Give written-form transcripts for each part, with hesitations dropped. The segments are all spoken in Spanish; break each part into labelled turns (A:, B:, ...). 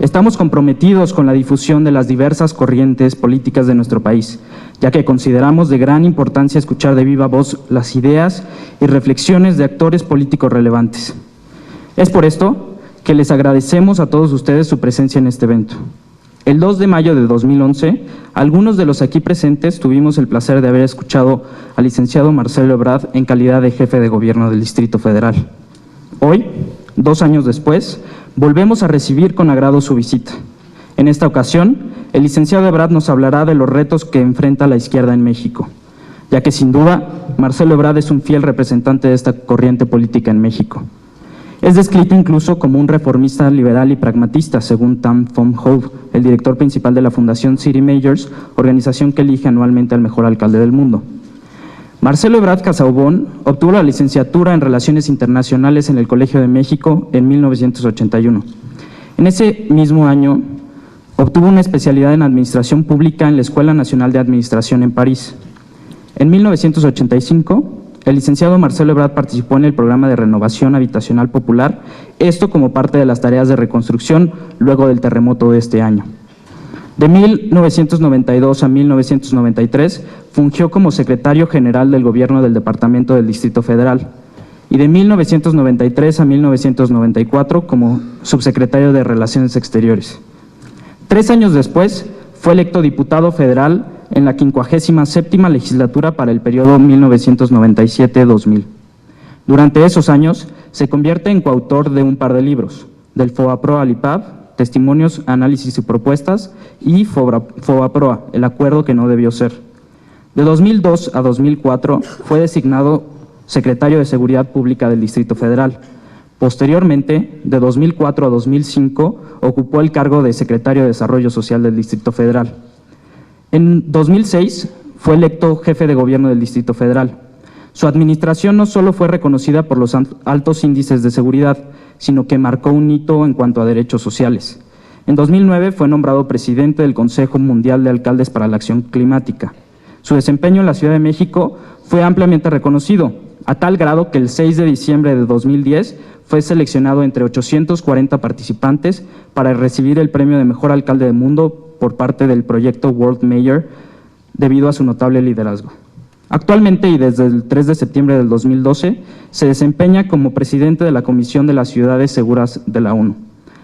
A: Estamos comprometidos con la difusión de las diversas corrientes políticas de nuestro país, ya que consideramos de gran importancia escuchar de viva voz las ideas y reflexiones de actores políticos relevantes. Es por esto que les agradecemos a todos ustedes su presencia en este evento. El 2 de mayo de 2011, algunos de los aquí presentes tuvimos el placer de haber escuchado al licenciado Marcelo Ebrard en calidad de jefe de gobierno del Distrito Federal. Hoy, 2 años después, volvemos a recibir con agrado su visita. En esta ocasión, el licenciado Ebrard nos hablará de los retos que enfrenta la izquierda en México, ya que sin duda, Marcelo Ebrard es un fiel representante de esta corriente política en México. Es descrito incluso como un reformista liberal y pragmatista, según Tam Phong Hove, el director principal de la Fundación City Mayors, organización que elige anualmente al mejor alcalde del mundo. Marcelo Ebrard Casaubon obtuvo la licenciatura en Relaciones Internacionales en el Colegio de México en 1981. En ese mismo año, obtuvo una especialidad en Administración Pública en la Escuela Nacional de Administración en París. En 1985, el licenciado Marcelo Ebrard participó en el programa de renovación habitacional popular, esto como parte de las tareas de reconstrucción luego del terremoto de este año. De 1992 a 1993, fungió como secretario general del gobierno del Departamento del Distrito Federal y de 1993 a 1994 como subsecretario de Relaciones Exteriores. 3 años después, fue electo diputado federal en la 57ª legislatura para el periodo 1997-2000. Durante esos años, se convierte en coautor de un par de libros, del FOBAPROA al IPAB, Testimonios, Análisis y Propuestas, y FOBAPROA, el acuerdo que no debió ser. De 2002 a 2004 fue designado secretario de Seguridad Pública del Distrito Federal. Posteriormente, de 2004 a 2005, ocupó el cargo de secretario de Desarrollo Social del Distrito Federal. En 2006 fue electo jefe de gobierno del Distrito Federal. Su administración no solo fue reconocida por los altos índices de seguridad, sino que marcó un hito en cuanto a derechos sociales. En 2009 fue nombrado presidente del Consejo Mundial de Alcaldes para la Acción Climática. Su desempeño en la Ciudad de México fue ampliamente reconocido, a tal grado que el 6 de diciembre de 2010 fue seleccionado entre 840 participantes para recibir el premio de Mejor Alcalde del Mundo por parte del proyecto World Mayor, debido a su notable liderazgo. Actualmente y desde el 3 de septiembre del 2012, se desempeña como presidente de la Comisión de las Ciudades Seguras de la ONU,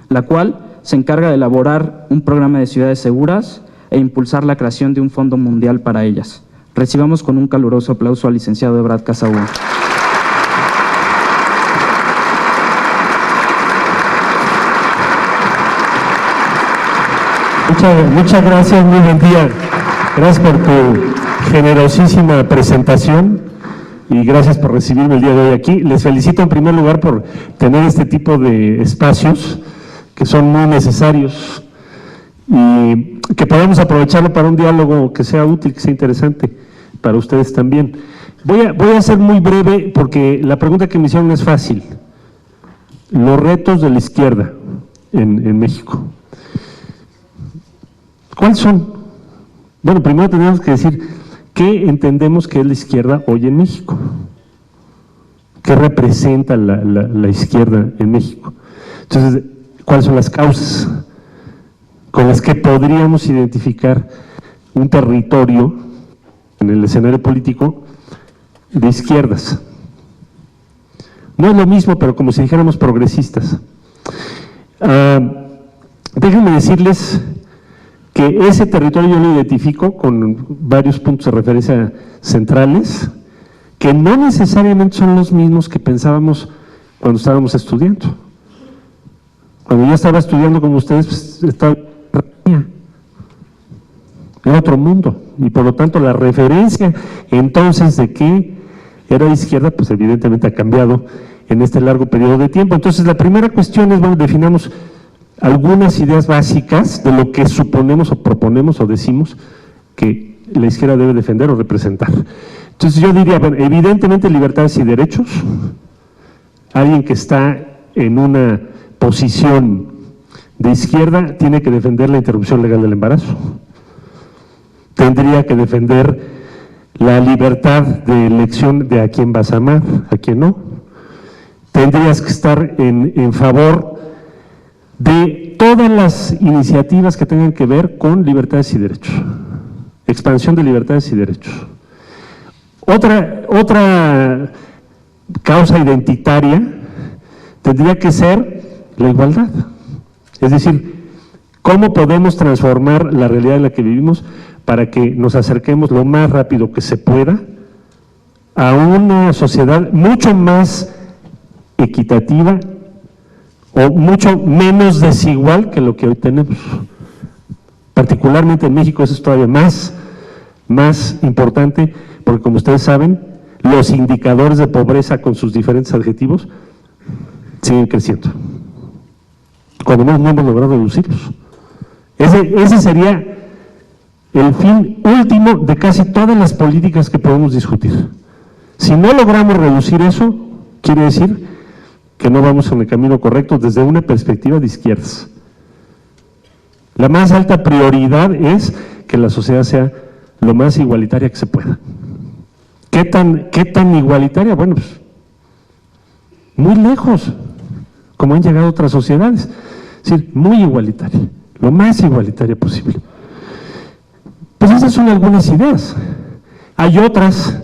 A: la cual se encarga de elaborar un programa de ciudades seguras e impulsar la creación de un fondo mundial para ellas. Recibamos con un caluroso aplauso al licenciado Ebrard Casaubon.
B: Muchas gracias, muy buen día. Gracias por tu generosísima presentación y gracias por recibirme el día de hoy aquí. Les felicito en primer lugar por tener este tipo de espacios que son muy necesarios y que podamos aprovecharlo para un diálogo que sea útil, que sea interesante para ustedes también. Voy a ser muy breve porque la pregunta que me hicieron es fácil. Los retos de la izquierda en México. ¿Cuáles son? Bueno, primero tenemos que decir qué entendemos que es la izquierda hoy en México. ¿Qué representa la izquierda en México? Entonces, ¿cuáles son las causas con las que podríamos identificar un territorio en el escenario político de izquierdas? No es lo mismo, pero como si dijéramos progresistas. Déjenme decirles que ese territorio yo lo identifico con varios puntos de referencia centrales, que no necesariamente son los mismos que pensábamos cuando estábamos estudiando. Cuando yo estaba estudiando con ustedes, pues, estaba en otro mundo, y por lo tanto la referencia entonces de que era de izquierda, pues evidentemente ha cambiado en este largo periodo de tiempo. Entonces la primera cuestión es, bueno, definamos algunas ideas básicas de lo que suponemos o proponemos o decimos que la izquierda debe defender o representar. Entonces yo diría, bueno, evidentemente libertades y derechos. Alguien que está en una posición de izquierda tiene que defender la interrupción legal del embarazo. Tendría que defender la libertad de elección de a quién vas a amar, a quién no. Tendrías que estar en favor de todas las iniciativas que tengan que ver con libertades y derechos, expansión de libertades y derechos. Otra causa identitaria tendría que ser la igualdad, es decir, ¿cómo podemos transformar la realidad en la que vivimos para que nos acerquemos lo más rápido que se pueda a una sociedad mucho más equitativa o mucho menos desigual que lo que hoy tenemos? Particularmente en México eso es todavía más importante, porque como ustedes saben, los indicadores de pobreza con sus diferentes adjetivos siguen creciendo, cuando no hemos logrado reducirlos. Ese sería el fin último de casi todas las políticas que podemos discutir. Si no logramos reducir eso, quiere decir que no vamos en el camino correcto desde una perspectiva de izquierdas. La más alta prioridad es que la sociedad sea lo más igualitaria que se pueda. ¿Qué tan igualitaria? Bueno, pues muy lejos, como han llegado otras sociedades. Es decir, muy igualitaria, lo más igualitaria posible. Pues esas son algunas ideas. Hay otras,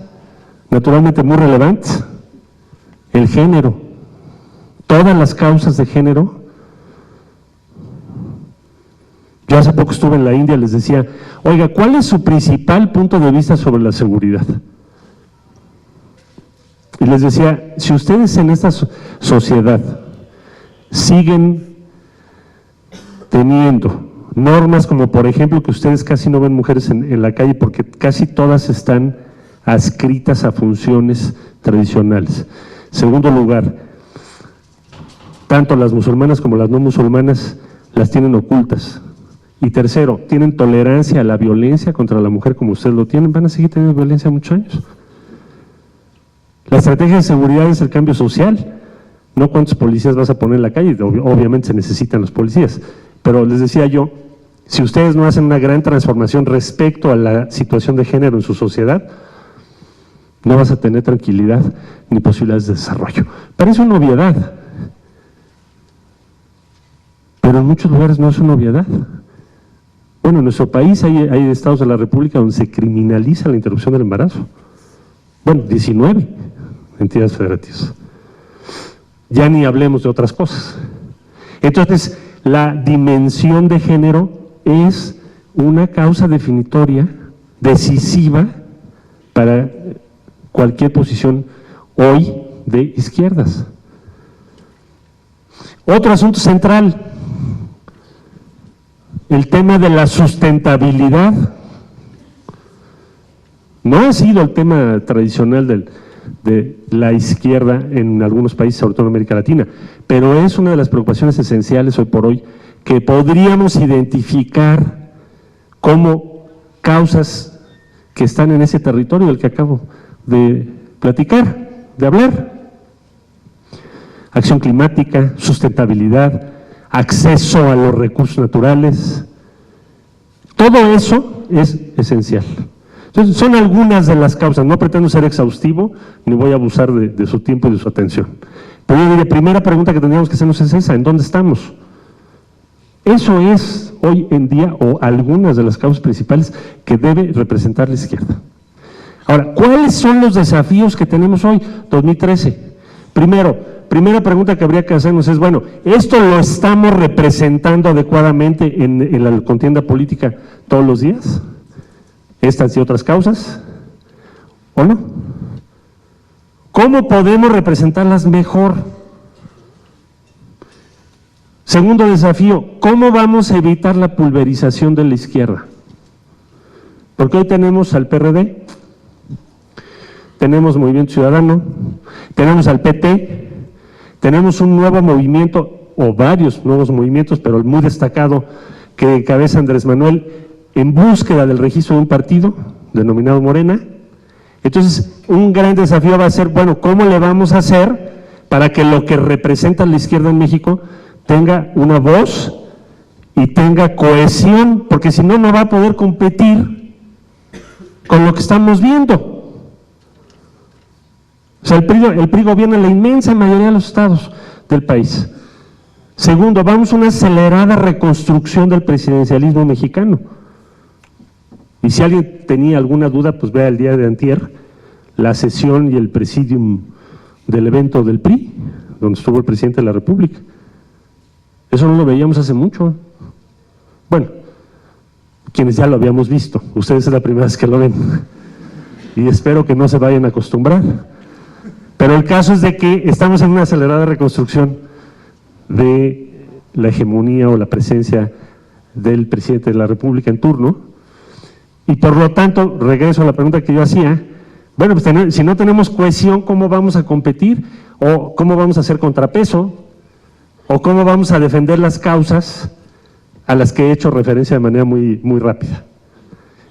B: naturalmente muy relevantes. El género, todas las causas de género. Yo hace poco estuve en la India, les decía, oiga, ¿cuál es su principal punto de vista sobre la seguridad? Y les decía, si ustedes en esta sociedad siguen teniendo normas como, por ejemplo, que ustedes casi no ven mujeres en la calle porque casi todas están adscritas a funciones tradicionales. Segundo lugar, tanto las musulmanas como las no musulmanas las tienen ocultas. Y tercero, tienen tolerancia a la violencia contra la mujer como ustedes lo tienen, van a seguir teniendo violencia muchos años. La estrategia de seguridad es el cambio social, no cuántos policías vas a poner en la calle, obviamente se necesitan los policías, pero les decía yo, si ustedes no hacen una gran transformación respecto a la situación de género en su sociedad, no vas a tener tranquilidad ni posibilidades de desarrollo. Parece una obviedad, pero en muchos lugares no es una obviedad. Bueno, en nuestro país hay estados de la República donde se criminaliza la interrupción del embarazo. Bueno, 19 entidades federativas. Ya ni hablemos de otras cosas. Entonces, la dimensión de género es una causa definitoria, decisiva para cualquier posición hoy de izquierdas. Otro asunto central, el tema de la sustentabilidad. No ha sido el tema tradicional de la izquierda en algunos países, sobre todo en América Latina, pero es una de las preocupaciones esenciales hoy por hoy que podríamos identificar como causas que están en ese territorio del que acabo de platicar, de hablar. Acción climática, sustentabilidad, acceso a los recursos naturales, todo eso es esencial. Entonces, son algunas de las causas, no pretendo ser exhaustivo, ni voy a abusar de su tiempo y de su atención. Pero yo diría, primera pregunta que tendríamos que hacernos es esa, ¿en dónde estamos? Eso es hoy en día, o algunas de las causas principales que debe representar la izquierda. Ahora, ¿cuáles son los desafíos que tenemos hoy, 2013? Primera pregunta que habría que hacernos es, bueno, ¿esto lo estamos representando adecuadamente en la contienda política todos los días? ¿Estas y otras causas? ¿O no? ¿Cómo podemos representarlas mejor? Segundo desafío, ¿cómo vamos a evitar la pulverización de la izquierda? Porque hoy tenemos al PRD, tenemos Movimiento Ciudadano, tenemos al PT, tenemos un nuevo movimiento, o varios nuevos movimientos, pero el muy destacado que encabeza Andrés Manuel, en búsqueda del registro de un partido denominado Morena. Entonces, un gran desafío va a ser, bueno, ¿cómo le vamos a hacer para que lo que representa la izquierda en México tenga una voz y tenga cohesión? Porque si no, no va a poder competir con lo que estamos viendo. O sea, el PRI gobierna la inmensa mayoría de los estados del país. Segundo, vamos a una acelerada reconstrucción del presidencialismo mexicano. Y si alguien tenía alguna duda, pues vea el día de antier la sesión y el presidium del evento del PRI, donde estuvo el presidente de la República. Eso no lo veíamos hace mucho. Bueno, quienes ya lo habíamos visto, ustedes es la primera vez que lo ven. Y espero que no se vayan a acostumbrar. Pero el caso es de que estamos en una acelerada reconstrucción de la hegemonía o la presencia del presidente de la República en turno, y por lo tanto, regreso a la pregunta que yo hacía, bueno, pues si no tenemos cohesión, ¿cómo vamos a competir? ¿O cómo vamos a hacer contrapeso? ¿O cómo vamos a defender las causas a las que he hecho referencia de manera muy, muy rápida?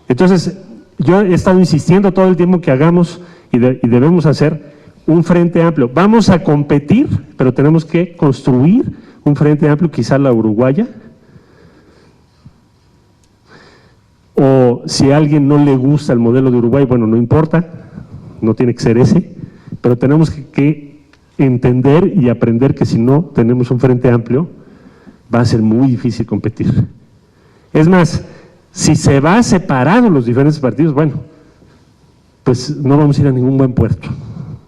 B: Entonces, yo he estado insistiendo todo el tiempo que hagamos y debemos hacer un frente amplio. Vamos a competir, pero tenemos que construir un frente amplio, quizá la uruguaya. O si a alguien no le gusta el modelo de Uruguay, bueno, no importa, no tiene que ser ese, pero tenemos que entender y aprender que si no tenemos un frente amplio, va a ser muy difícil competir. Es más, si se va separado los diferentes partidos, bueno, pues no vamos a ir a ningún buen puerto.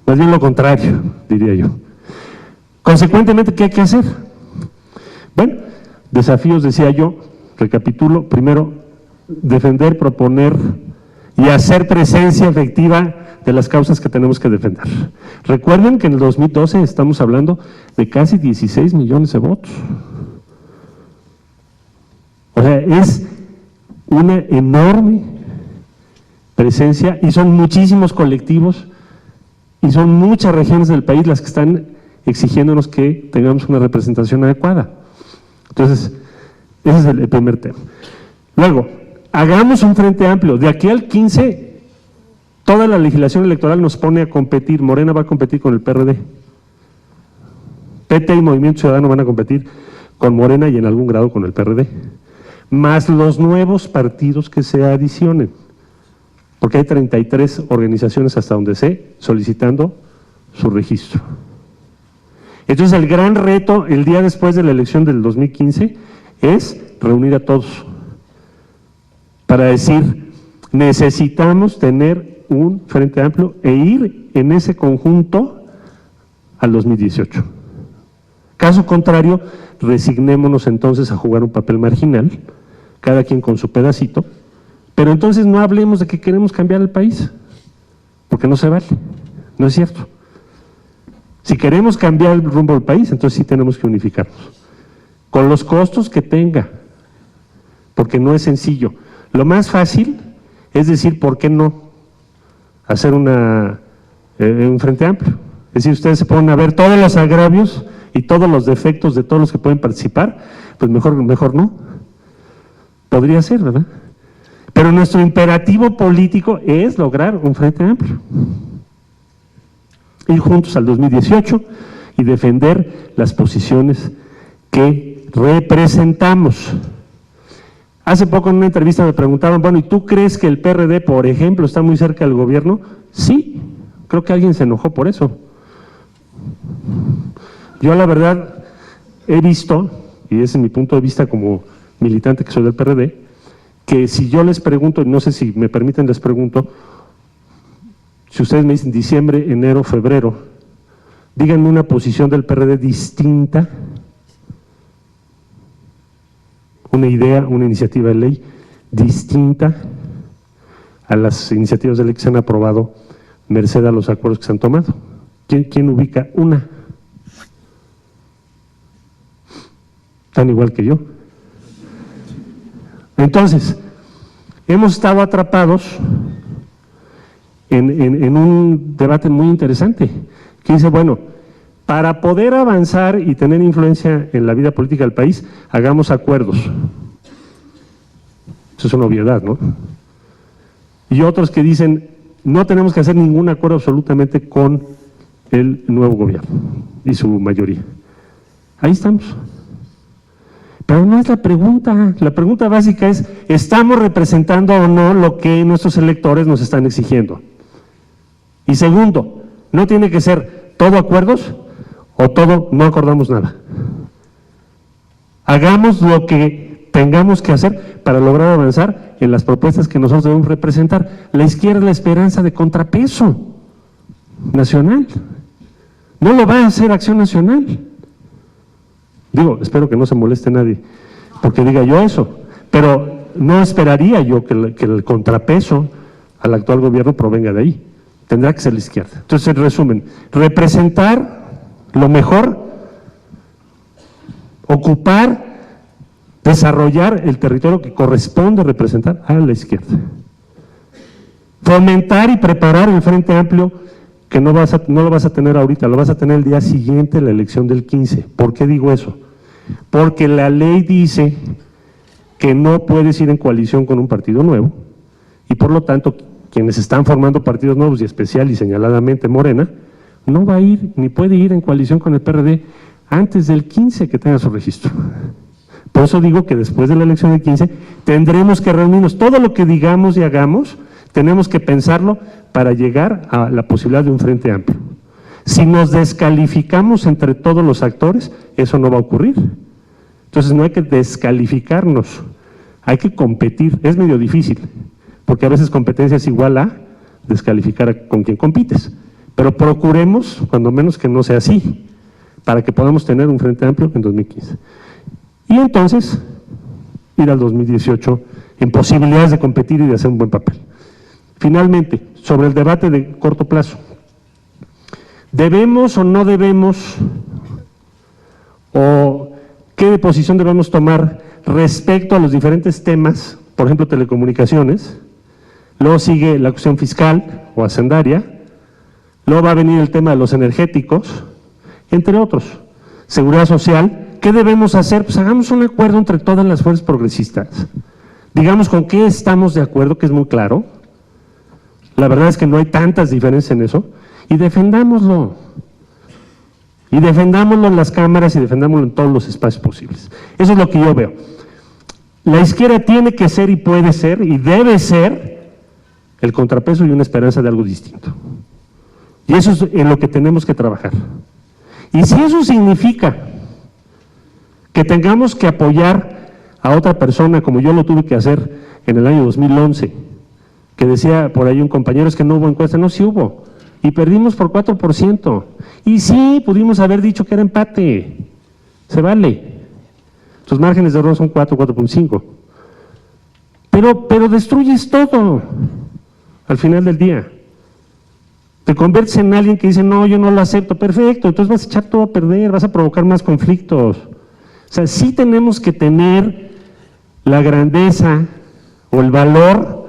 B: Más bien lo contrario, diría yo. Consecuentemente, ¿qué hay que hacer? Bueno, desafíos, decía yo, recapitulo, primero, defender, proponer y hacer presencia efectiva de las causas que tenemos que defender. Recuerden que en el 2012 estamos hablando de casi 16 millones de votos. O sea, es una enorme presencia y son muchísimos colectivos y son muchas regiones del país las que están exigiéndonos que tengamos una representación adecuada. Entonces, ese es el primer tema. Luego, hagamos un frente amplio. De aquí al 15, toda la legislación electoral nos pone a competir. Morena va a competir con el PRD. PT y Movimiento Ciudadano van a competir con Morena y en algún grado con el PRD. Más los nuevos partidos que se adicionen. Porque hay 33 organizaciones hasta donde sé solicitando su registro. Entonces el gran reto el día después de la elección del 2015 es reunir a todos para decir, necesitamos tener un frente amplio e ir en ese conjunto al 2018. Caso contrario, resignémonos entonces a jugar un papel marginal, cada quien con su pedacito, pero entonces no hablemos de que queremos cambiar el país, porque no se vale, no es cierto. Si queremos cambiar el rumbo del país, entonces sí tenemos que unificarnos, con los costos que tenga, porque no es sencillo. Lo más fácil es decir, ¿por qué no hacer un frente amplio? Es decir, ustedes se ponen a ver todos los agravios y todos los defectos de todos los que pueden participar, pues mejor no. Podría ser, ¿verdad? Pero nuestro imperativo político es lograr un frente amplio. Ir juntos al 2018 y defender las posiciones que representamos. Hace poco en una entrevista me preguntaban, bueno, ¿y tú crees que el PRD, por ejemplo, está muy cerca del gobierno? Sí, creo que alguien se enojó por eso. Yo la verdad he visto, y ese es mi punto de vista como militante que soy del PRD, que si yo les pregunto, y no sé si me permiten les pregunto, si ustedes me dicen diciembre, enero, febrero, díganme una posición del PRD distinta, una idea, una iniciativa de ley distinta a las iniciativas de ley que se han aprobado merced a los acuerdos que se han tomado. ¿Quién ubica una? Tan igual que yo. Entonces, hemos estado atrapados en un debate muy interesante, que dice, bueno, para poder avanzar y tener influencia en la vida política del país, hagamos acuerdos. Eso es una obviedad, ¿no? Y otros que dicen, no tenemos que hacer ningún acuerdo absolutamente con el nuevo gobierno y su mayoría. Ahí estamos. Pero no es la pregunta básica es, ¿estamos representando o no lo que nuestros electores nos están exigiendo? Y segundo, no tiene que ser todo acuerdos o todo no acordamos nada. Hagamos lo que tengamos que hacer para lograr avanzar en las propuestas que nosotros debemos representar. La izquierda es la esperanza de contrapeso nacional. No lo va a hacer Acción Nacional. Digo, espero que no se moleste nadie porque diga yo eso, pero no esperaría yo que el contrapeso al actual gobierno provenga de ahí. Tendrá que ser la izquierda. Entonces, en resumen, representar lo mejor, ocupar, desarrollar el territorio que corresponde representar a la izquierda. Fomentar y preparar el Frente Amplio, que no lo vas a tener ahorita, lo vas a tener el día siguiente a la elección del 15. ¿Por qué digo eso? Porque la ley dice que no puedes ir en coalición con un partido nuevo y por lo tanto quienes están formando partidos nuevos y especial y señaladamente Morena, no va a ir ni puede ir en coalición con el PRD antes del 15 que tenga su registro. Por eso digo que después de la elección del 15 tendremos que reunirnos. Todo lo que digamos y hagamos tenemos que pensarlo para llegar a la posibilidad de un Frente Amplio. Si nos descalificamos entre todos los actores, eso no va a ocurrir. Entonces no hay que descalificarnos, hay que competir. Es medio difícil, porque a veces competencia es igual a descalificar con quien compites. Pero procuremos, cuando menos, que no sea así, para que podamos tener un Frente Amplio en 2015. Y entonces, ir al 2018 en posibilidades de competir y de hacer un buen papel. Finalmente, sobre el debate de corto plazo. ¿Debemos o no debemos, o qué posición debemos tomar respecto a los diferentes temas, por ejemplo, telecomunicaciones? Luego sigue la cuestión fiscal o hacendaria, luego va a venir el tema de los energéticos, entre otros, seguridad social. ¿Qué debemos hacer? Pues hagamos un acuerdo entre todas las fuerzas progresistas. Digamos con qué estamos de acuerdo, que es muy claro. La verdad es que no hay tantas diferencias en eso. Y defendámoslo. Y defendámoslo en las cámaras y defendámoslo en todos los espacios posibles. Eso es lo que yo veo. La izquierda tiene que ser y puede ser y debe ser el contrapeso y una esperanza de algo distinto. Y eso es en lo que tenemos que trabajar. Y si eso significa que tengamos que apoyar a otra persona, como yo lo tuve que hacer en el año 2011, que decía por ahí un compañero, es que no hubo encuesta. No, sí hubo, y perdimos por 4%, y sí, pudimos haber dicho que era empate, se vale, tus márgenes de error son 4.5, pero destruyes todo, al final del día, te conviertes en alguien que dice, no, yo no lo acepto, perfecto, entonces vas a echar todo a perder, vas a provocar más conflictos. O sea, sí tenemos que tener la grandeza o el valor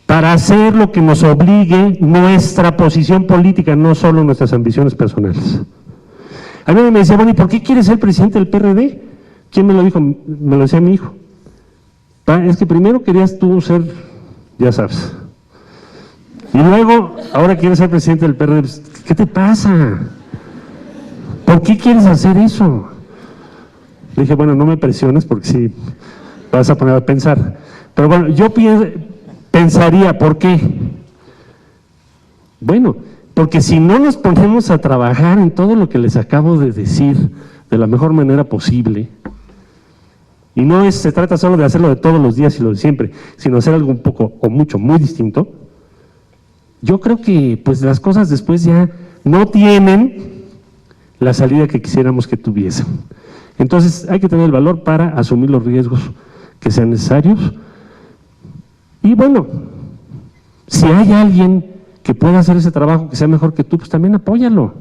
B: para hacer lo que nos obligue nuestra posición política, no solo nuestras ambiciones personales. A mí me decía, bueno, ¿y por qué quieres ser presidente del PRD? ¿Quién me lo dijo? Me lo decía mi hijo. Es que primero querías tú ser, ya sabes, y luego, ahora quieres ser presidente del PRD. ¿Qué te pasa? ¿Por qué quieres hacer eso? Le dije, bueno, no me presiones porque sí vas a poner a pensar. Pero bueno, yo pensaría, ¿por qué? Bueno, porque si no nos ponemos a trabajar en todo lo que les acabo de decir de la mejor manera posible, y no se trata solo de hacerlo de todos los días y lo de siempre, sino hacer algo un poco o mucho, muy distinto, yo creo que pues las cosas después ya no tienen la salida que quisiéramos que tuviesen. Entonces hay que tener el valor para asumir los riesgos que sean necesarios. Y bueno, si hay alguien que pueda hacer ese trabajo que sea mejor que tú, pues también apóyalo.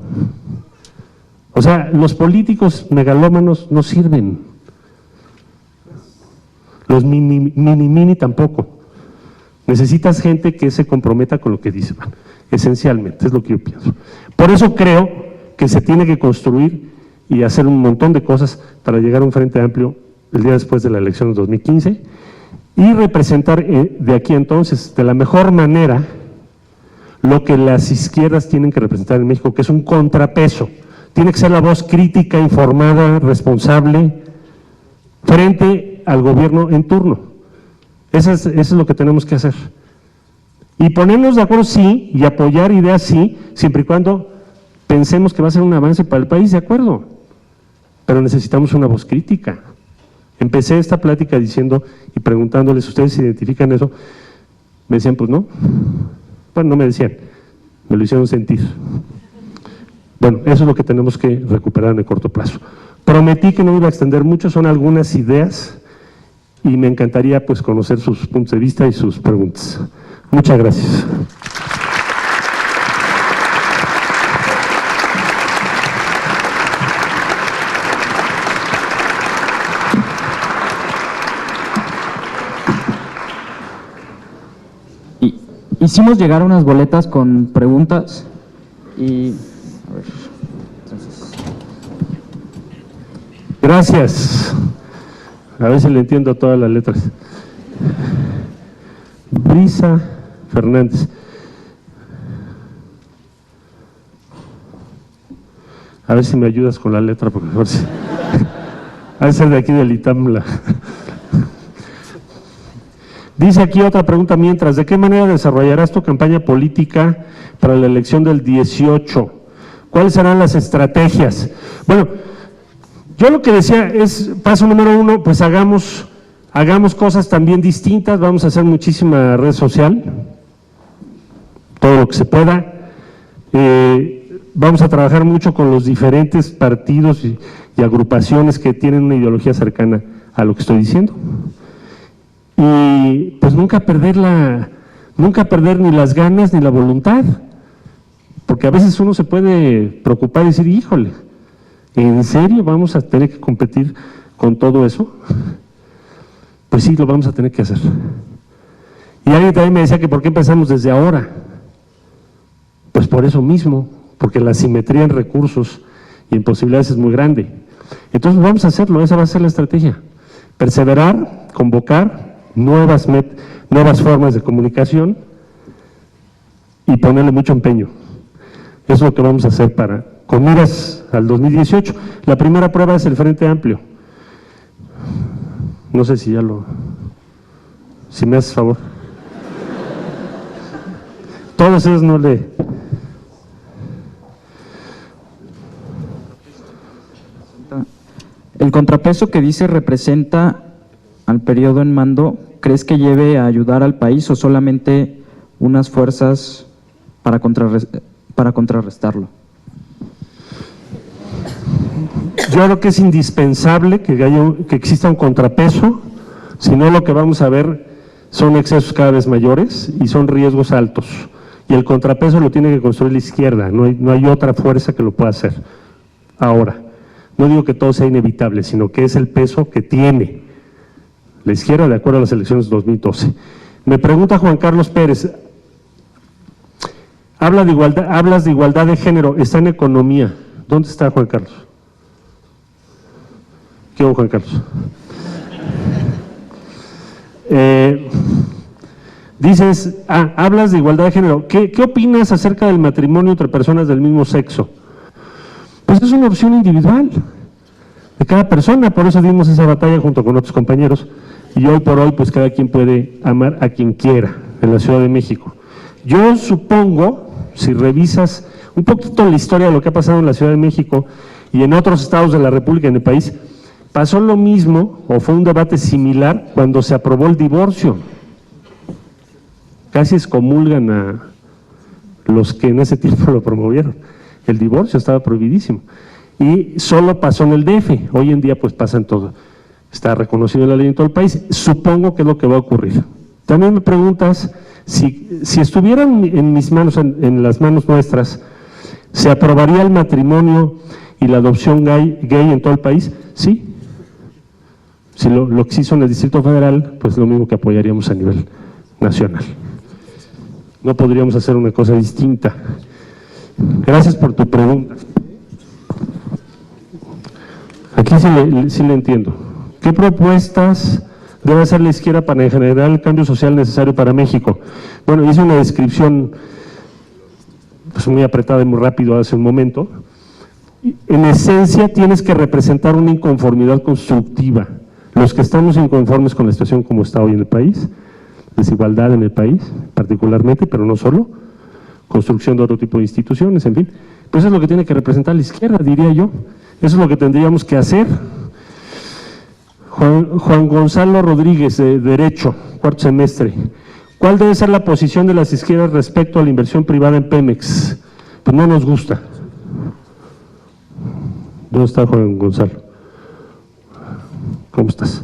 B: O sea, los políticos megalómanos no sirven. Los mini tampoco. Necesitas gente que se comprometa con lo que dice, bueno, esencialmente, es lo que yo pienso. Por eso creo que se tiene que construir y hacer un montón de cosas para llegar a un Frente Amplio el día después de la elección de 2015 y representar de aquí entonces de la mejor manera lo que las izquierdas tienen que representar en México, que es un contrapeso. Tiene que ser la voz crítica, informada, responsable, frente al gobierno en turno. Eso es lo que tenemos que hacer. Y ponernos de acuerdo, sí, y apoyar ideas, sí, siempre y cuando pensemos que va a ser un avance para el país, de acuerdo. Pero necesitamos una voz crítica, Empecé esta plática diciendo y preguntándoles, ¿ustedes se identifican eso? Me decían, pues no. Bueno, no me decían, me lo hicieron sentir. Bueno, eso es lo que tenemos que recuperar en el corto plazo. Prometí que no me iba a extender mucho, son algunas ideas y me encantaría pues conocer sus puntos de vista y sus preguntas. Muchas gracias.
A: Hicimos llegar unas boletas con preguntas y... A ver, entonces...
B: Gracias. A ver si le entiendo todas las letras. Brisa Fernández. A ver si me ayudas con la letra, por favor. Ha de ser de aquí del ITAM. Dice aquí otra pregunta mientras, ¿de qué manera desarrollarás tu campaña política para la elección del 18? ¿Cuáles serán las estrategias? Bueno, yo lo que decía es, paso número 1, pues hagamos cosas también distintas, vamos a hacer muchísima red social, todo lo que se pueda, vamos a trabajar mucho con los diferentes partidos y agrupaciones que tienen una ideología cercana a lo que estoy diciendo. Y pues nunca perder ni las ganas ni la voluntad, porque a veces uno se puede preocupar y decir, híjole, ¿en serio vamos a tener que competir con todo eso? Pues sí, lo vamos a tener que hacer. Y alguien también me decía que ¿por qué empezamos desde ahora? Pues por eso mismo, porque la asimetría en recursos y en posibilidades es muy grande. Entonces vamos a hacerlo, esa va a ser la estrategia. Perseverar, convocar nuevas formas de comunicación y ponerle mucho empeño. Eso es lo que vamos a hacer con miras al 2018. La primera prueba es el Frente Amplio. No sé si si me haces favor. Todos esos no le...
A: El contrapeso que dice representa al periodo en mando, ¿crees que lleve a ayudar al país o solamente unas fuerzas para contrarrestarlo?
B: Yo creo que es indispensable que exista un contrapeso, si no lo que vamos a ver son excesos cada vez mayores y son riesgos altos. Y el contrapeso lo tiene que construir la izquierda, no hay otra fuerza que lo pueda hacer. Ahora, no digo que todo sea inevitable, sino que es el peso que tiene la izquierda de acuerdo a las elecciones de 2012. Me pregunta Juan Carlos Pérez, hablas de igualdad de género, está en economía. ¿Dónde está Juan Carlos? ¿Qué hubo, Juan Carlos? Dices, hablas de igualdad de género. ¿Qué opinas acerca del matrimonio entre personas del mismo sexo? Pues es una opción individual de cada persona, por eso dimos esa batalla junto con otros compañeros, y hoy por hoy pues cada quien puede amar a quien quiera en la Ciudad de México. Yo supongo, si revisas un poquito la historia de lo que ha pasado en la Ciudad de México y en otros estados de la República, en el país, pasó lo mismo o fue un debate similar cuando se aprobó el divorcio. Casi excomulgan a los que en ese tiempo lo promovieron. El divorcio estaba prohibidísimo. Y solo pasó en el DF, hoy en día pues pasa en todo, está reconocido en la ley en todo el país, supongo que es lo que va a ocurrir. También me preguntas, si estuvieran en mis manos, en las manos nuestras, ¿se aprobaría el matrimonio y la adopción gay en todo el país? Sí. Si lo que se hizo en el Distrito Federal, pues lo mismo que apoyaríamos a nivel nacional. No podríamos hacer una cosa distinta. Gracias por tu pregunta. Aquí sí le entiendo. ¿Qué propuestas debe hacer la izquierda para generar el cambio social necesario para México? Bueno, hice una descripción pues muy apretada y muy rápido hace un momento. En esencia tienes que representar una inconformidad constructiva. Los que estamos inconformes con la situación como está hoy en el país, desigualdad en el país particularmente, pero no solo, construcción de otro tipo de instituciones, en fin, pues eso es lo que tiene que representar la izquierda, diría yo. Eso es lo que tendríamos que hacer. Juan Gonzalo Rodríguez, de Derecho, cuarto semestre. ¿Cuál debe ser la posición de las izquierdas respecto a la inversión privada en Pemex? Pues no nos gusta. ¿Dónde está Juan Gonzalo? ¿Cómo estás?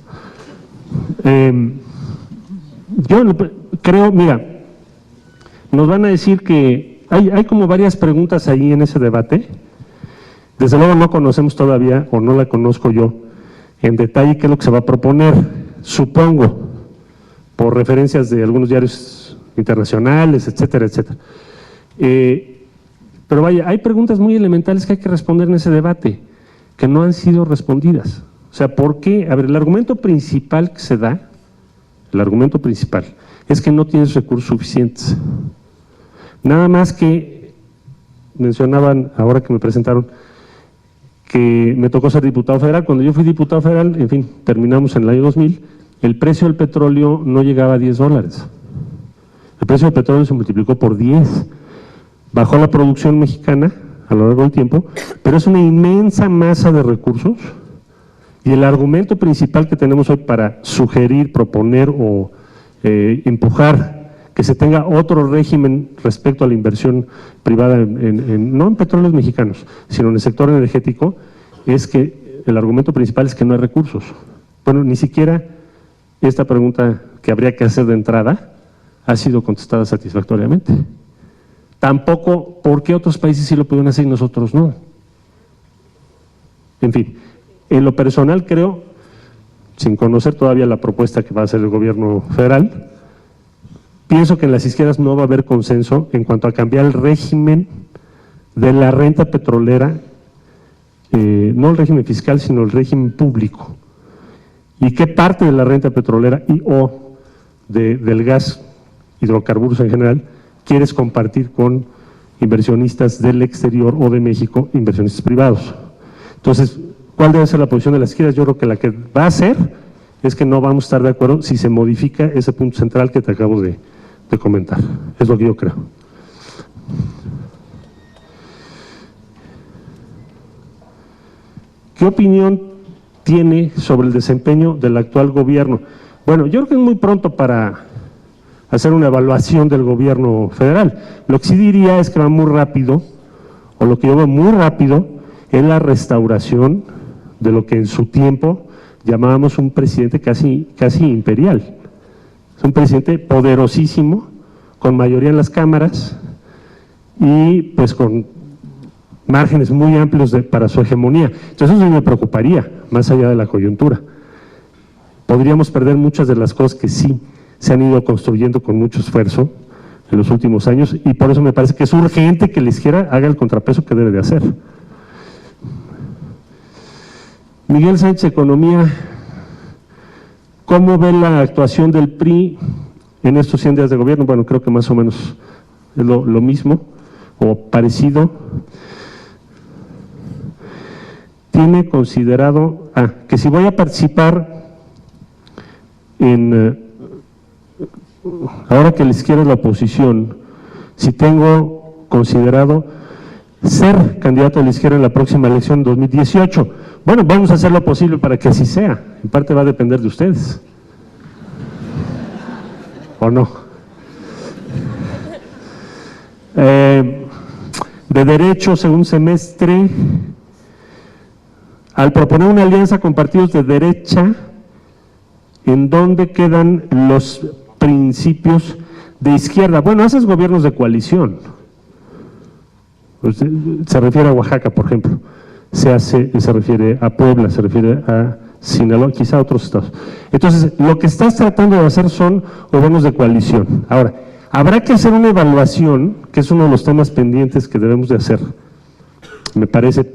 B: Yo creo, mira, nos van a decir que hay como varias preguntas ahí en ese debate. Desde luego no conocemos todavía, o no la conozco yo, en detalle qué es lo que se va a proponer. Supongo, por referencias de algunos diarios internacionales, etcétera, etcétera. Pero vaya, hay preguntas muy elementales que hay que responder en ese debate, que no han sido respondidas. O sea, ¿por qué? A ver, el argumento principal que se da, el argumento principal, es que no tienes recursos suficientes. Nada más que mencionaban, ahora que me presentaron, que me tocó ser diputado federal. Cuando yo fui diputado federal, en fin, terminamos en el año 2000, el precio del petróleo no llegaba a $10. El precio del petróleo se multiplicó por 10. Bajó la producción mexicana a lo largo del tiempo, pero es una inmensa masa de recursos. Y el argumento principal que tenemos hoy para sugerir, proponer o empujar que se tenga otro régimen respecto a la inversión privada, no en petróleos mexicanos, sino en el sector energético, es que el argumento principal es que no hay recursos. Bueno, ni siquiera esta pregunta que habría que hacer de entrada ha sido contestada satisfactoriamente. Tampoco, ¿por qué otros países sí lo pudieron hacer y nosotros no? En fin, en lo personal creo, sin conocer todavía la propuesta que va a hacer el gobierno federal, pienso que en las izquierdas no va a haber consenso en cuanto a cambiar el régimen de la renta petrolera, no el régimen fiscal, sino el régimen público. Y qué parte de la renta petrolera y o del gas, hidrocarburos en general, quieres compartir con inversionistas del exterior o de México, inversionistas privados. Entonces, ¿cuál debe ser la posición de las izquierdas? Yo creo que la que va a ser es que no vamos a estar de acuerdo si se modifica ese punto central que te acabo de comentar. Es lo que yo creo. ¿Qué opinión tiene sobre el desempeño del actual gobierno? Bueno, yo creo que es muy pronto para hacer una evaluación del gobierno federal. Lo que sí diría es que va muy rápido, o lo que yo veo muy rápido, es la restauración de lo que en su tiempo llamábamos un presidente casi imperial. Es un presidente poderosísimo, con mayoría en las cámaras y pues con márgenes muy amplios para su hegemonía. Entonces eso me preocuparía, más allá de la coyuntura. Podríamos perder muchas de las cosas que sí se han ido construyendo con mucho esfuerzo en los últimos años, y por eso me parece que es urgente que la izquierda haga el contrapeso que debe de hacer. Miguel Sánchez, Economía, ¿cómo ve la actuación del PRI en estos 100 días de gobierno? Bueno, creo que más o menos es lo mismo o parecido. Tiene considerado, que si voy a participar ahora que la izquierda es la oposición, si tengo considerado ser candidato de la izquierda en la próxima elección 2018. Bueno, vamos a hacer lo posible para que así sea. En parte va a depender de ustedes. ¿O no? De Derecho, segundo semestre, al proponer una alianza con partidos de derecha, ¿en dónde quedan los principios de izquierda? Bueno, esos gobiernos de coalición. Se refiere a Oaxaca, por ejemplo, se refiere a Puebla, se refiere a Sinaloa, quizá a otros estados. Entonces, lo que estás tratando de hacer son gobiernos de coalición. Ahora, habrá que hacer una evaluación, que es uno de los temas pendientes que debemos de hacer, me parece,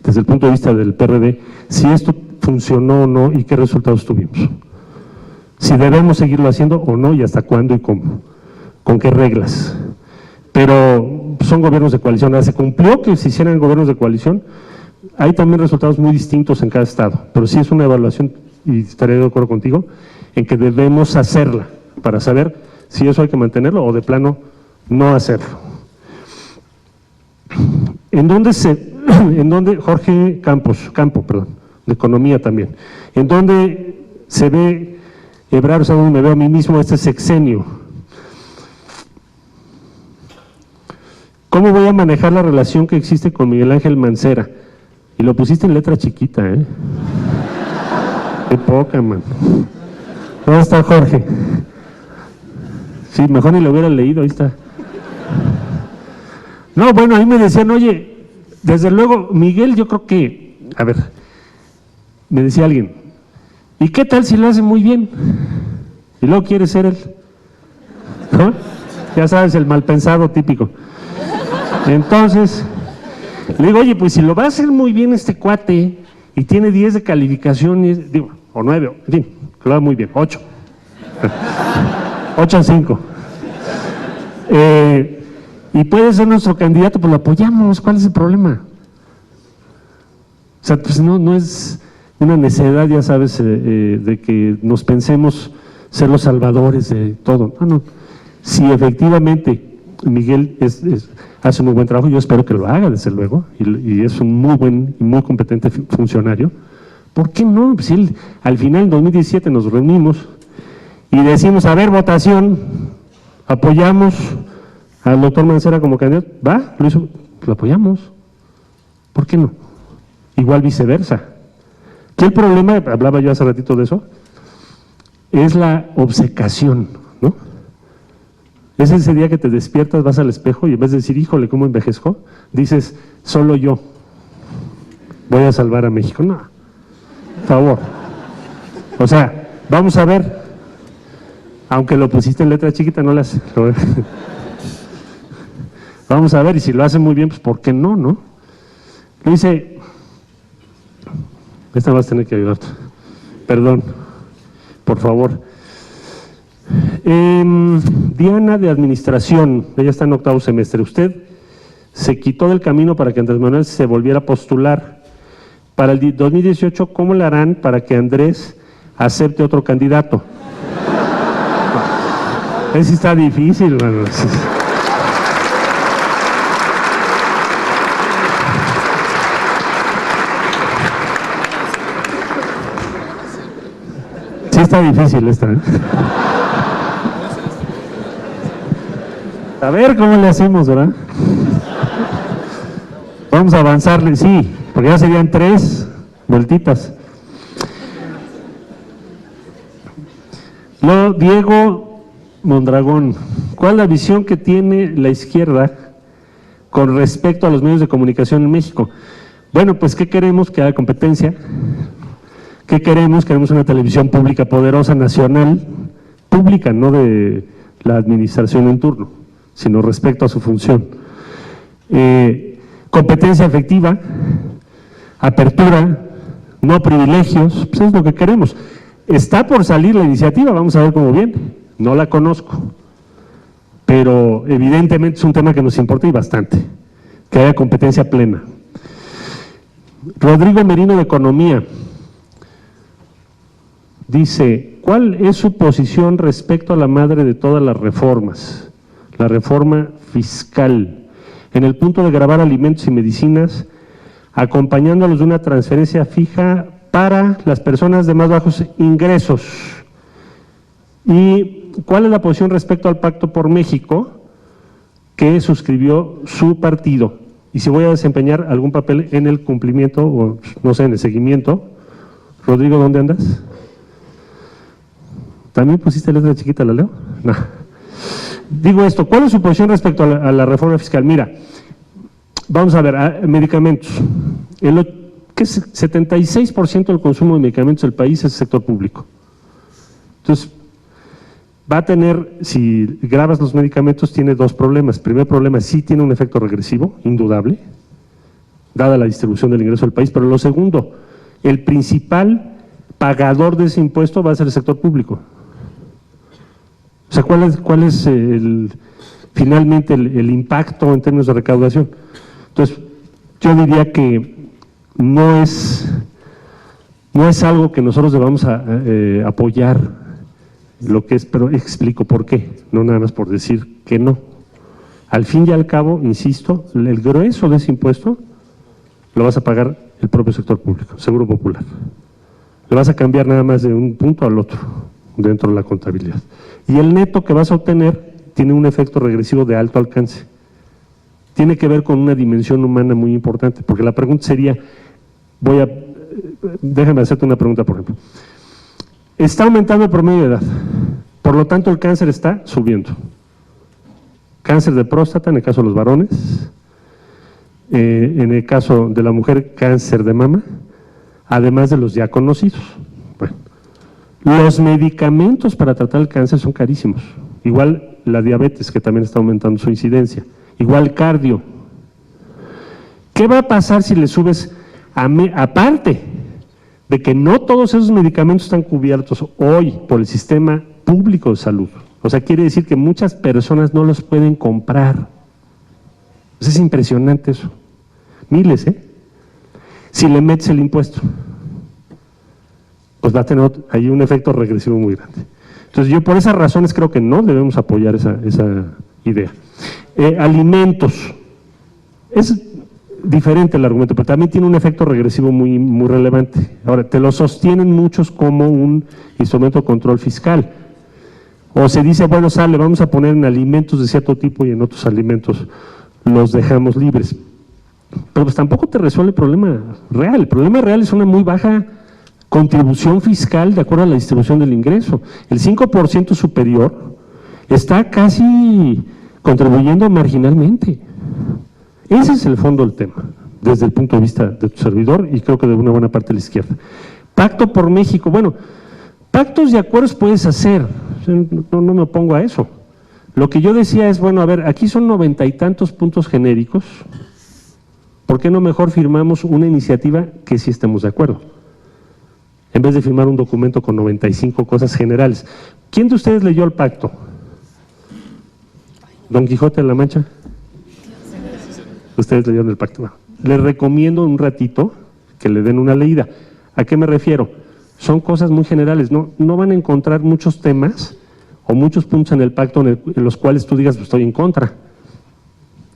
B: desde el punto de vista del PRD, si esto funcionó o no y qué resultados tuvimos. Si debemos seguirlo haciendo o no y hasta cuándo y cómo, con qué reglas. Pero son gobiernos de coalición. Ahora, se cumplió que se hicieran gobiernos de coalición. Hay también resultados muy distintos en cada estado, pero sí es una evaluación, y estaré de acuerdo contigo, en que debemos hacerla para saber si eso hay que mantenerlo o de plano no hacerlo. ¿En dónde Jorge Campo, de Economía también, en dónde se ve Ebrard, o sea, donde me veo a mí mismo, este sexenio. ¿Cómo voy a manejar la relación que existe con Miguel Ángel Mancera? Y lo pusiste en letra chiquita, ¿eh? Qué poca, man. ¿Dónde está Jorge? Sí, mejor ni lo hubiera leído, ahí está. No, bueno, ahí me decían, oye, desde luego, Miguel, yo creo que, a ver, me decía alguien, ¿y qué tal si lo hace muy bien? Y luego quiere ser él, ¿no? Ya sabes, el mal pensado típico. Entonces, le digo, oye, pues si lo va a hacer muy bien este cuate y tiene 10 de calificaciones, digo, o 9, en fin, que lo haga muy bien, 8. 8 a 5. Y puede ser nuestro candidato, pues lo apoyamos, ¿cuál es el problema? O sea, pues no es una necedad, ya sabes, de que nos pensemos ser los salvadores de todo. No. Si efectivamente Miguel hace un muy buen trabajo, yo espero que lo haga, desde luego, y es un muy buen y muy competente funcionario, ¿por qué no? Pues él, al final, en 2017, nos reunimos y decimos, a ver, votación, apoyamos al doctor Mancera como candidato, ¿va? Lo hizo, lo apoyamos. ¿Por qué no? Igual viceversa. ¿Qué el problema, hablaba yo hace ratito de eso, es la obcecación, ¿no? Es ese día que te despiertas, vas al espejo y en vez de decir, híjole, ¿cómo envejezco? Dices, solo yo voy a salvar a México. No, por favor. O sea, vamos a ver, aunque lo pusiste en letra chiquita, no las... Vamos a ver, y si lo hace muy bien, pues ¿por qué no, no? Lo dice, esta vas a tener que ayudarte, perdón, por favor. Diana de Administración, ella está en 8º semestre. Usted se quitó del camino para que Andrés Manuel se volviera a postular. Para el 2018, ¿cómo le harán para que Andrés acepte otro candidato? Ese está difícil, mano. Sí está difícil esta, ¿eh? A ver cómo le hacemos, ¿verdad? Vamos a avanzarle, sí, porque ya serían 3 vueltitas. Luego, Diego Mondragón, ¿cuál es la visión que tiene la izquierda con respecto a los medios de comunicación en México? Bueno, pues, ¿qué queremos? Que haya competencia. ¿Qué queremos? Queremos una televisión pública poderosa, nacional, pública, no de la administración en turno, sino respecto a su función. Competencia efectiva, apertura, no privilegios, pues es lo que queremos. Está por salir la iniciativa, vamos a ver cómo viene, no la conozco, pero evidentemente es un tema que nos importa y bastante, que haya competencia plena. Rodrigo Merino de Economía dice, ¿cuál es su posición respecto a la madre de todas las reformas? La reforma fiscal, en el punto de gravar alimentos y medicinas, acompañándolos de una transferencia fija para las personas de más bajos ingresos. ¿Y cuál es la posición respecto al Pacto por México que suscribió su partido? Y si voy a desempeñar algún papel en el cumplimiento, o no sé, en el seguimiento. Rodrigo, ¿dónde andas? ¿También pusiste letra chiquita, la leo? No. Digo esto, ¿cuál es su posición respecto a la reforma fiscal? Mira, vamos a ver, medicamentos. ¿Qué es? 76% del consumo de medicamentos del país es el sector público. Entonces, va a tener, si grabas los medicamentos, tiene 2 problemas. El primer problema, sí tiene un efecto regresivo, indudable, dada la distribución del ingreso del país, pero lo segundo, el principal pagador de ese impuesto va a ser el sector público. O sea, ¿cuál es finalmente el impacto en términos de recaudación? Entonces, yo diría que no es algo que nosotros debamos apoyar lo que es, pero explico por qué, no nada más por decir que no. Al fin y al cabo, insisto, el grueso de ese impuesto lo vas a pagar el propio sector público, Seguro Popular. Le vas a cambiar nada más de un punto al otro dentro de la contabilidad. Y el neto que vas a obtener tiene un efecto regresivo de alto alcance. Tiene que ver con una dimensión humana muy importante, porque la pregunta sería, déjame hacerte una pregunta, por ejemplo. Está aumentando el promedio de edad, por lo tanto el cáncer está subiendo. Cáncer de próstata en el caso de los varones, en el caso de la mujer, cáncer de mama, además de los ya conocidos. Bueno, los medicamentos para tratar el cáncer son carísimos, igual la diabetes, que también está aumentando su incidencia, igual cardio. ¿Qué va a pasar si le subes, aparte de que no todos esos medicamentos están cubiertos hoy por el sistema público de salud? O sea, quiere decir que muchas personas no los pueden comprar. Pues es impresionante eso. Miles, ¿eh? Si le metes el impuesto, pues va a tener ahí un efecto regresivo muy grande. Entonces yo por esas razones creo que no debemos apoyar esa idea. Alimentos. Es diferente el argumento, pero también tiene un efecto regresivo muy, muy relevante. Ahora, te lo sostienen muchos como un instrumento de control fiscal. O se dice, bueno, sale, vamos a poner en alimentos de cierto tipo y en otros alimentos los dejamos libres. Pero pues tampoco te resuelve el problema real. El problema real es una muy baja contribución fiscal de acuerdo a la distribución del ingreso. El 5% superior está casi contribuyendo marginalmente. Ese es el fondo del tema, desde el punto de vista de tu servidor y creo que de una buena parte de la izquierda. Pacto por México. Bueno, pactos y acuerdos puedes hacer, no me opongo a eso. Lo que yo decía es, bueno, a ver, aquí son 90 y tantos puntos genéricos, ¿por qué no mejor firmamos una iniciativa que sí estemos de acuerdo? En vez de firmar un documento con 95 cosas generales. ¿Quién de ustedes leyó el pacto? ¿Don Quijote de la Mancha? Ustedes leyeron el pacto. Bueno, les recomiendo un ratito que le den una leída. ¿A qué me refiero? Son cosas muy generales, no van a encontrar muchos temas o muchos puntos en el pacto en los cuales tú digas, pues estoy en contra.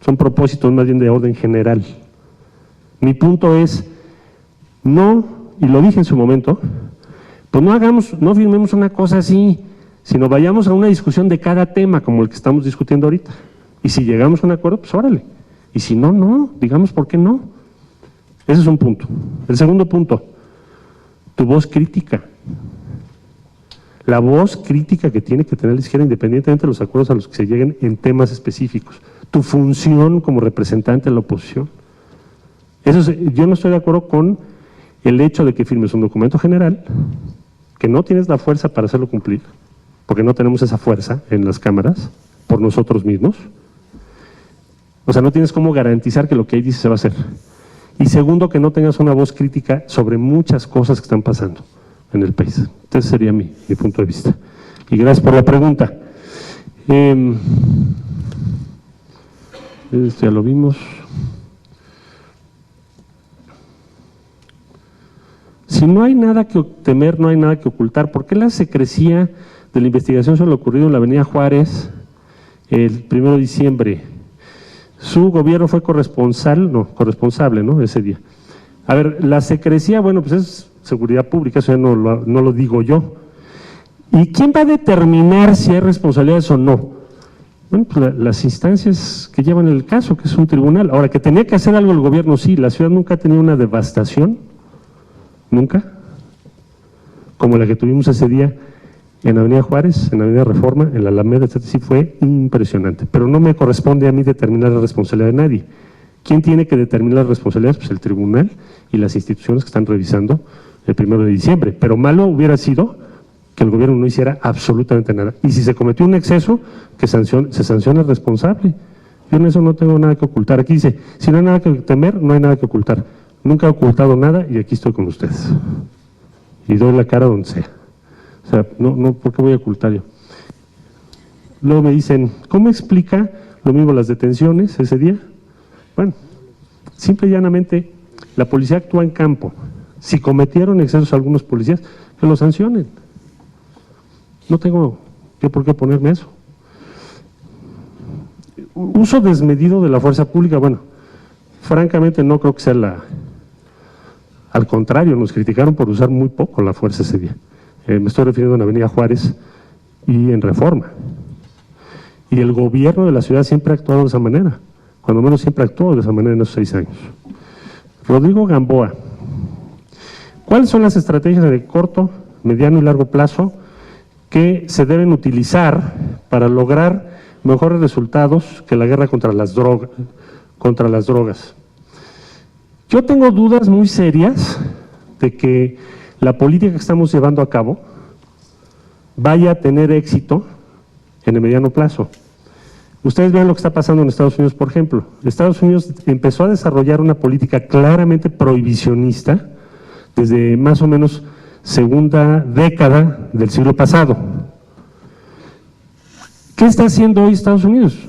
B: Son propósitos más bien de orden general. Mi punto es, no, y lo dije en su momento, pues no firmemos una cosa así, sino vayamos a una discusión de cada tema, como el que estamos discutiendo ahorita. Y si llegamos a un acuerdo, pues órale. Y si no, no, digamos por qué no. Ese es un punto. El segundo punto, tu voz crítica. La voz crítica que tiene que tener la izquierda, independientemente de los acuerdos a los que se lleguen en temas específicos. Tu función como representante de la oposición. Yo no estoy de acuerdo con el hecho de que firmes un documento general, que no tienes la fuerza para hacerlo cumplir, porque no tenemos esa fuerza en las cámaras, por nosotros mismos. O sea, no tienes cómo garantizar que lo que ahí dice se va a hacer. Y segundo, que no tengas una voz crítica sobre muchas cosas que están pasando en el país. Ese sería mi punto de vista. Y gracias por la pregunta. Esto ya lo vimos. Si no hay nada que temer, no hay nada que ocultar. ¿Por qué la secrecía de la investigación sobre lo ocurrido en la Avenida Juárez el 1 de diciembre? Su gobierno fue corresponsable, ¿no? Ese día. A ver, la secrecía, bueno, pues es seguridad pública, eso ya no lo digo yo. ¿Y quién va a determinar si hay responsabilidades o no? Bueno, pues las instancias que llevan el caso, que es un tribunal. Ahora, que tenía que hacer algo el gobierno, sí. La ciudad nunca ha tenido una devastación, nunca, como la que tuvimos ese día en Avenida Juárez, en Avenida Reforma, en la Alameda, etc. Sí fue impresionante, pero no me corresponde a mí determinar la responsabilidad de nadie. ¿Quién tiene que determinar las responsabilidades? Pues el tribunal y las instituciones que están revisando el 1 de diciembre, pero malo hubiera sido que el gobierno no hiciera absolutamente nada. Y si se cometió un exceso, que se sancione al responsable. Yo en eso no tengo nada que ocultar. Aquí dice, si no hay nada que temer, no hay nada que ocultar. Nunca he ocultado nada y aquí estoy con ustedes. Y doy la cara donde sea. O sea, no, ¿por qué voy a ocultar yo? Luego me dicen, ¿cómo explica lo mismo las detenciones ese día? Bueno, simple y llanamente, la policía actúa en campo. Si cometieron excesos algunos policías, que los sancionen. No tengo yo por qué ponerme eso. Uso desmedido de la fuerza pública, bueno, francamente no creo que sea Al contrario, nos criticaron por usar muy poco la fuerza ese día. Me estoy refiriendo en Avenida Juárez y en Reforma. Y el gobierno de la ciudad siempre ha actuado de esa manera, cuando menos siempre actuó de esa manera en esos 6 años. Rodrigo Gamboa, ¿cuáles son las estrategias de corto, mediano y largo plazo que se deben utilizar para lograr mejores resultados que la guerra contra las drogas? Yo tengo dudas muy serias de que la política que estamos llevando a cabo vaya a tener éxito en el mediano plazo. Ustedes ven lo que está pasando en Estados Unidos, por ejemplo. Estados Unidos empezó a desarrollar una política claramente prohibicionista desde más o menos segunda década del siglo pasado. ¿Qué está haciendo hoy Estados Unidos?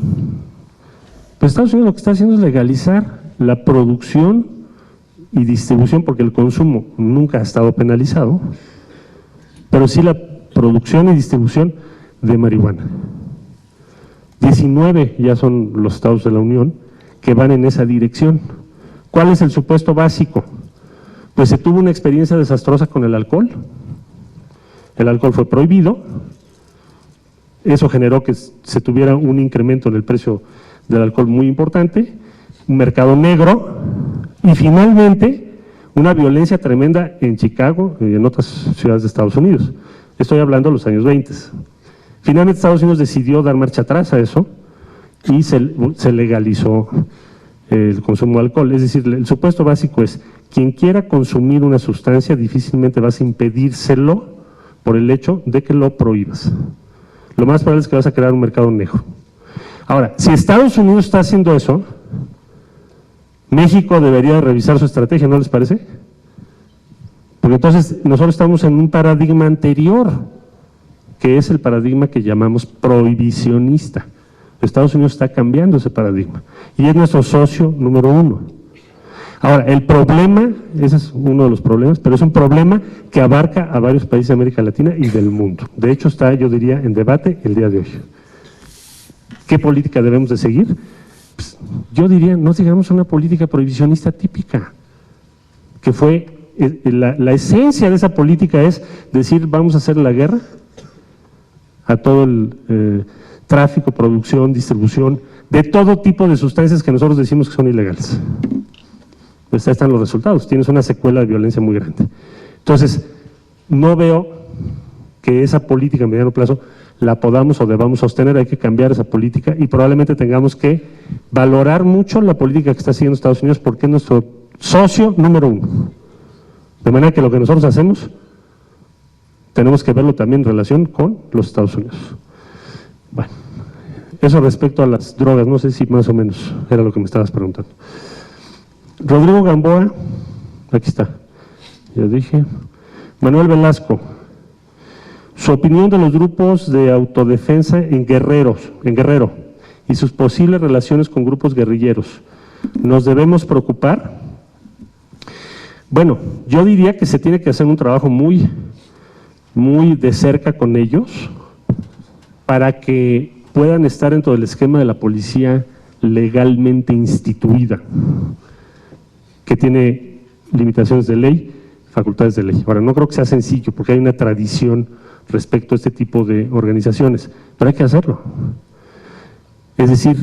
B: Pues Estados Unidos lo que está haciendo es legalizar la producción y distribución, porque el consumo nunca ha estado penalizado, pero sí la producción y distribución de marihuana. 19 ya son los estados de la Unión que van en esa dirección. ¿Cuál es el supuesto básico? Pues se tuvo una experiencia desastrosa con el alcohol. El alcohol fue prohibido. Eso generó que se tuviera un incremento en el precio del alcohol muy importante, un mercado negro y finalmente una violencia tremenda en Chicago y en otras ciudades de Estados Unidos. Estoy hablando de los años 20. Finalmente Estados Unidos decidió dar marcha atrás a eso y se legalizó el consumo de alcohol. Es decir, el supuesto básico es: quien quiera consumir una sustancia difícilmente vas a impedírselo por el hecho de que lo prohíbas. Lo más probable es que vas a crear un mercado negro. Ahora, si Estados Unidos está haciendo eso, México debería revisar su estrategia, ¿no les parece? Porque entonces nosotros estamos en un paradigma anterior, que es el paradigma que llamamos prohibicionista. Estados Unidos está cambiando ese paradigma y es nuestro socio número 1. Ahora, el problema, ese es uno de los problemas, pero es un problema que abarca a varios países de América Latina y del mundo. De hecho, está, yo diría, en debate el día de hoy. ¿Qué política debemos de seguir? Pues, yo diría, no sigamos una política prohibicionista típica, que fue, la esencia de esa política es decir, vamos a hacer la guerra a todo el tráfico, producción, distribución, de todo tipo de sustancias que nosotros decimos que son ilegales. Pues ahí están los resultados, tienes una secuela de violencia muy grande. Entonces, no veo que esa política a mediano plazo la podamos o debamos sostener, hay que cambiar esa política y probablemente tengamos que valorar mucho la política que está siguiendo Estados Unidos porque es nuestro socio número 1. De manera que lo que nosotros hacemos tenemos que verlo también en relación con los Estados Unidos. Bueno, eso respecto a las drogas, no sé si más o menos era lo que me estabas preguntando. Rodrigo Gamboa, aquí está, ya dije. Manuel Velasco, su opinión de los grupos de autodefensa en Guerrero y sus posibles relaciones con grupos guerrilleros. ¿Nos debemos preocupar? Bueno, yo diría que se tiene que hacer un trabajo muy de cerca con ellos para que puedan estar dentro del esquema de la policía legalmente instituida, que tiene limitaciones de ley, facultades de ley. Ahora, no creo que sea sencillo porque hay una tradición respecto a este tipo de organizaciones, pero hay que hacerlo. Es decir,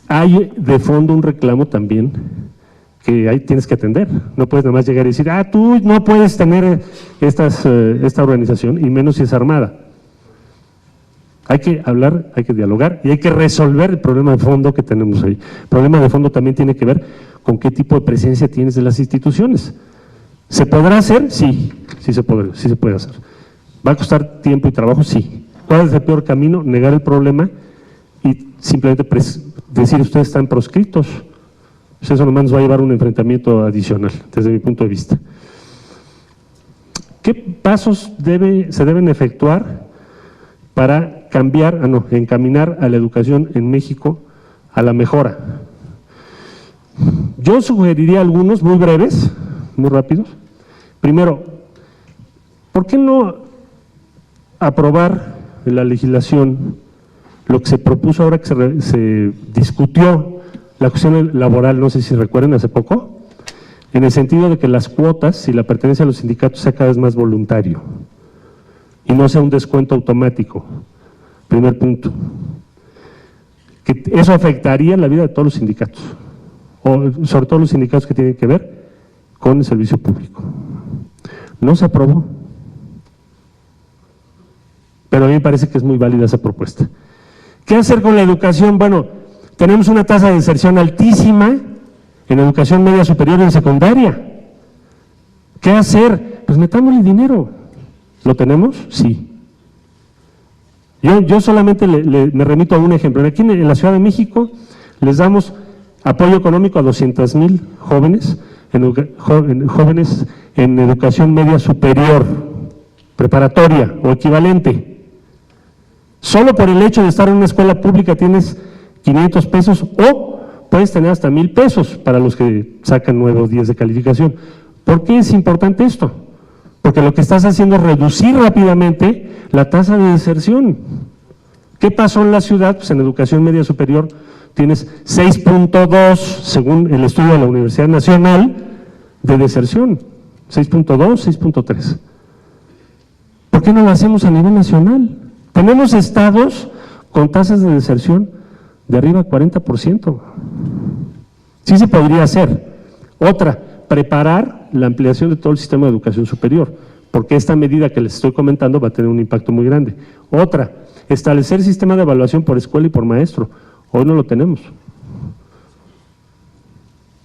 B: hay de fondo un reclamo también que ahí tienes que atender. No puedes nada más llegar y decir, tú no puedes tener esta organización, y menos si es armada. Hay que hablar, hay que dialogar y hay que resolver el problema de fondo que tenemos ahí. El problema de fondo también tiene que ver con qué tipo de presencia tienes de las instituciones. ¿Se podrá hacer? Sí, sí se puede hacer. ¿Va a costar tiempo y trabajo? Sí. ¿Cuál es el peor camino? Negar el problema y simplemente decir ustedes están proscritos. Pues eso nomás nos va a llevar a un enfrentamiento adicional, desde mi punto de vista. ¿Qué pasos se deben efectuar para encaminar a la educación en México a la mejora? Yo sugeriría algunos muy breves, muy rápidos. Primero, ¿por qué no aprobar en la legislación lo que se propuso ahora que se discutió la cuestión laboral, no sé si recuerden, hace poco, en el sentido de que las cuotas y la pertenencia a los sindicatos sea cada vez más voluntario y no sea un descuento automático. Primer punto. Que eso afectaría la vida de todos los sindicatos, o sobre todo los sindicatos que tienen que ver con el servicio público. No se aprobó, pero a mí me parece que es muy válida esa propuesta. ¿Qué hacer con la educación? Bueno, tenemos una tasa de deserción altísima en educación media superior y en secundaria. ¿Qué hacer? Pues metamos el dinero. ¿Lo tenemos? Sí. Yo solamente me remito a un ejemplo. Aquí en la Ciudad de México les damos apoyo económico a 200,000 jóvenes en educación media superior, preparatoria o equivalente. Solo por el hecho de estar en una escuela pública tienes 500 pesos o puedes tener hasta 1,000 pesos para los que sacan 9 o 10 de calificación. ¿Por qué es importante esto? Porque lo que estás haciendo es reducir rápidamente la tasa de deserción. ¿Qué pasó en la ciudad? Pues en educación media superior tienes 6.2, según el estudio de la Universidad Nacional, de deserción. 6.2, 6.3. ¿Por qué no lo hacemos a nivel nacional? Tenemos estados con tasas de deserción de arriba del 40%. Sí se podría hacer. Otra, preparar la ampliación de todo el sistema de educación superior, porque esta medida que les estoy comentando va a tener un impacto muy grande. Otra, establecer sistema de evaluación por escuela y por maestro. Hoy no lo tenemos.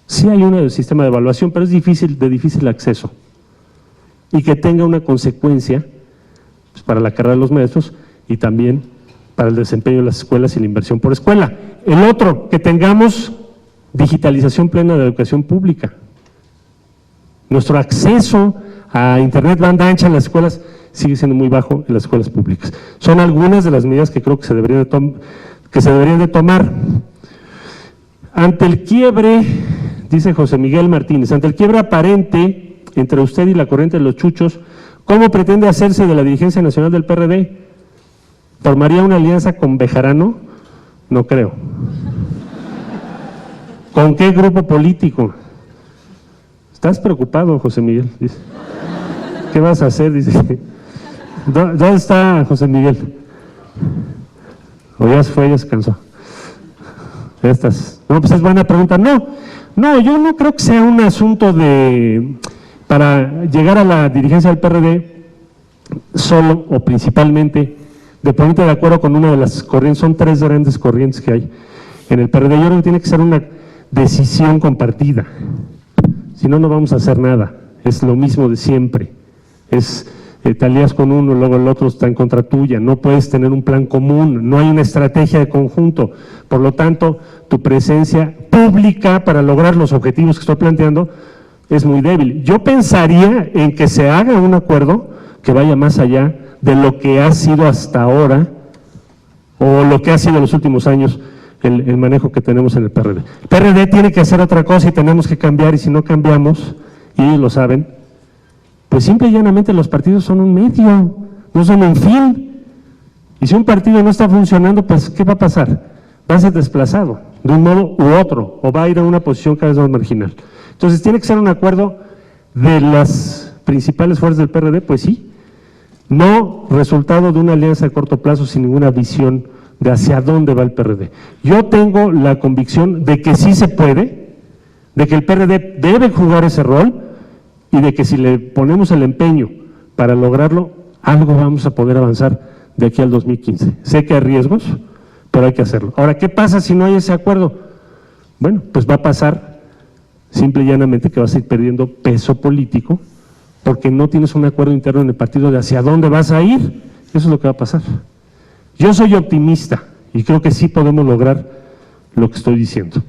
B: Sí hay un sistema de evaluación, pero es de difícil acceso y que tenga una consecuencia pues, para la carrera de los maestros y también para el desempeño de las escuelas y la inversión por escuela. El otro, que tengamos digitalización plena de la educación pública. Nuestro acceso a internet banda ancha en las escuelas sigue siendo muy bajo en las escuelas públicas. Son algunas de las medidas que creo que se deberían de tomar. Ante el quiebre, dice José Miguel Martínez, ante el quiebre aparente entre usted y la corriente de los chuchos, ¿cómo pretende hacerse de la dirigencia nacional del PRD? ¿Formaría una alianza con Bejarano? No creo. ¿Con qué grupo político? ¿Estás preocupado, José Miguel? Dice. ¿Qué vas a hacer? Dice. ¿Dónde está José Miguel? O ya se fue, ya se cansó. No, pues es buena pregunta. No, yo no creo que sea un asunto para llegar a la dirigencia del PRD solo o principalmente de ponerte de acuerdo con una de las corrientes. Son 3 grandes corrientes que hay en el PRD. Yo creo que tiene que ser una decisión compartida. Si no, no vamos a hacer nada. Es lo mismo de siempre. Te alías con uno, luego el otro está en contra tuya. No puedes tener un plan común, no hay una estrategia de conjunto. Por lo tanto, tu presencia pública para lograr los objetivos que estoy planteando es muy débil. Yo pensaría en que se haga un acuerdo que vaya más allá de lo que ha sido hasta ahora o lo que ha sido en los últimos años el manejo que tenemos en el PRD. El PRD tiene que hacer otra cosa y tenemos que cambiar, y si no cambiamos, y ellos lo saben, pues simple y llanamente los partidos son un medio, no son un fin. Y si un partido no está funcionando, pues ¿qué va a pasar? Va a ser desplazado de un modo u otro, o va a ir a una posición cada vez más marginal. Entonces tiene que ser un acuerdo de las principales fuerzas del PRD, pues sí, no resultado de una alianza a corto plazo sin ninguna visión de hacia dónde va el PRD. Yo tengo la convicción de que sí se puede, de que el PRD debe jugar ese rol y de que si le ponemos el empeño para lograrlo, algo vamos a poder avanzar de aquí al 2015. Sé que hay riesgos, pero hay que hacerlo. Ahora, ¿qué pasa si no hay ese acuerdo? Bueno, pues va a pasar simple y llanamente que vas a ir perdiendo peso político porque no tienes un acuerdo interno en el partido de hacia dónde vas a ir. Eso es lo que va a pasar. Yo soy optimista y creo que sí podemos lograr lo que estoy diciendo.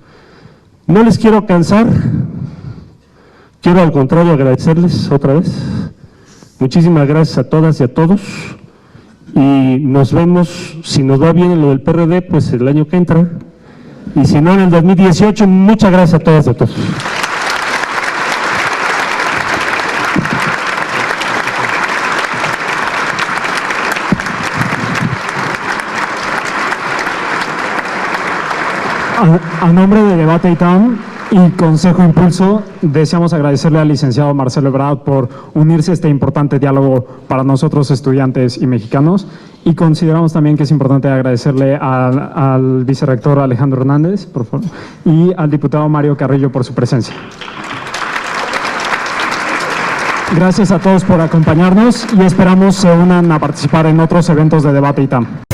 B: No les quiero cansar, quiero al contrario agradecerles otra vez. Muchísimas gracias a todas y a todos y nos vemos, si nos va bien en lo del PRD, pues el año que entra, y si no en el 2018. Muchas gracias a todas y a todos.
C: A nombre de Debate ITAM y Consejo Impulso, deseamos agradecerle al licenciado Marcelo Ebrard por unirse a este importante diálogo para nosotros, estudiantes y mexicanos, y consideramos también que es importante agradecerle al vicerrector Alejandro Hernández, por favor, y al diputado Mario Carrillo por su presencia. Gracias a todos por acompañarnos y esperamos se unan a participar en otros eventos de debate ITAM.